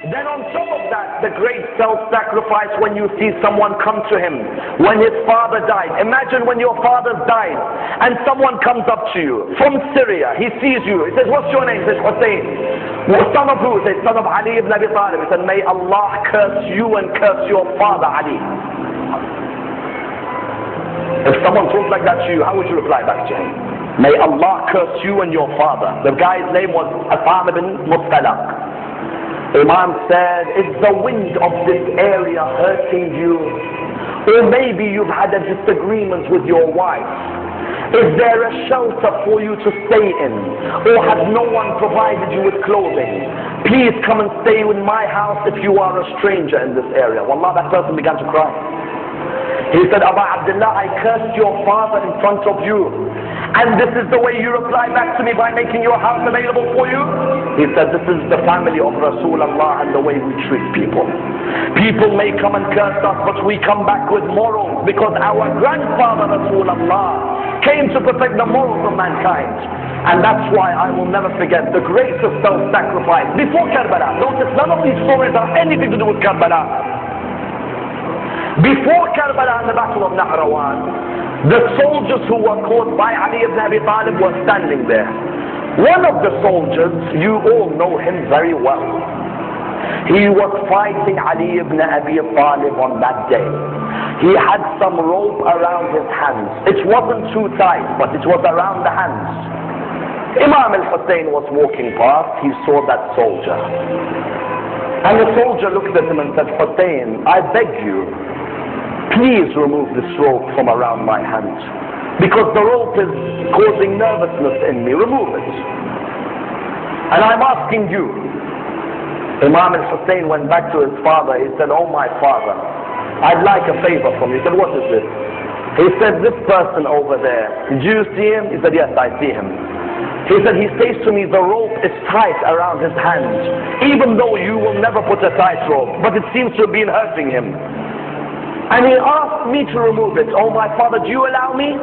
Then on top of that, the great self-sacrifice when you see someone come to him, when his father died. Imagine when your father's died and someone comes up to you from Syria. He sees you. He says, what's your name? He says, Hussein. Son of who? He says, son of Ali ibn Abi Talib. He said, may Allah curse you and curse your father Ali. If someone talks like that to you, how would you reply back to him? May Allah curse you and your father. The guy's name was A'ظm ibn Muttalaq. Imam said, is the wind of this area hurting you? Or maybe you've had a disagreement with your wife. Is there a shelter for you to stay in? Or has no one provided you with clothing? Please come and stay in my house if you are a stranger in this area. Wallah, that person began to cry. He said, Aba Abdullah, I cursed your father in front of you. And this is the way you reply back to me by making your house available for you? He said, this is the family of Rasulullah and the way we treat people. People may come and curse us, but we come back with morals because our grandfather Rasulullah came to perfect the morals of mankind. And that's why I will never forget the grace of self-sacrifice before Karbala. Notice none of these stories have anything to do with Karbala. Before Karbala and the Battle of Nahrawan, the soldiers who were caught by Ali ibn Abi Talib were standing there. One of the soldiers, you all know him very well. He was fighting Ali ibn Abi Talib on that day. He had some rope around his hands. It wasn't too tight, but it was around the hands. Imam al-Hussein was walking past. He saw that soldier. And the soldier looked at him and said, Hussein, I beg you, please remove this rope from around my hand, because the rope is causing nervousness in me. Remove it. And I'm asking you. Imam al-Hussein went back to his father. He said, oh my father, I'd like a favor from you. He said, what is this? He said, this person over there, did you see him? He said, yes, I see him. He said, he says to me, the rope is tight around his hand, even though you will never put a tight rope, but it seems to have been hurting him. And he asked me to remove it. Oh my father, do you allow me?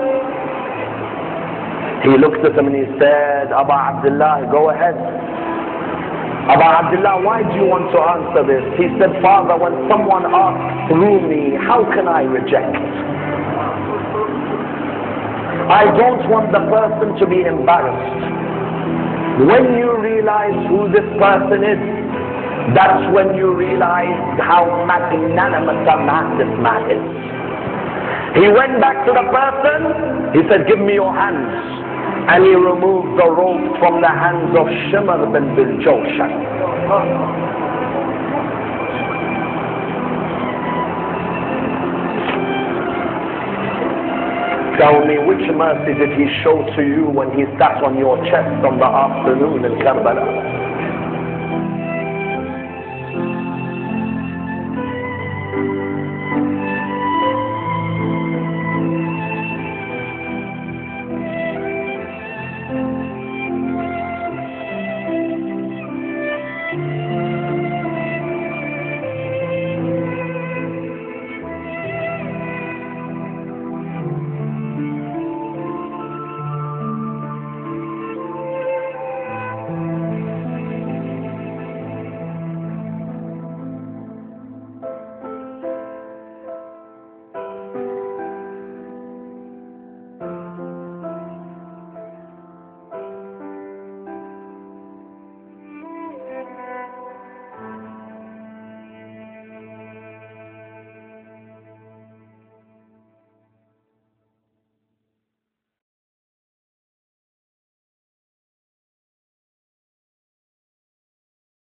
He looked at him and he said, Aba Abdullah, go ahead. Aba Abdullah, why do you want to answer this? He said, Father, when someone asks through me, how can I reject? I don't want the person to be embarrassed. When you realize who this person is, that's when you realize how magnanimous a man this man is. He went back to the person. He said, give me your hands. And he removed the rope from the hands of Shimr bin Biljawshan. Tell me, which mercy did he show to you when he sat on your chest on the afternoon in Karbala?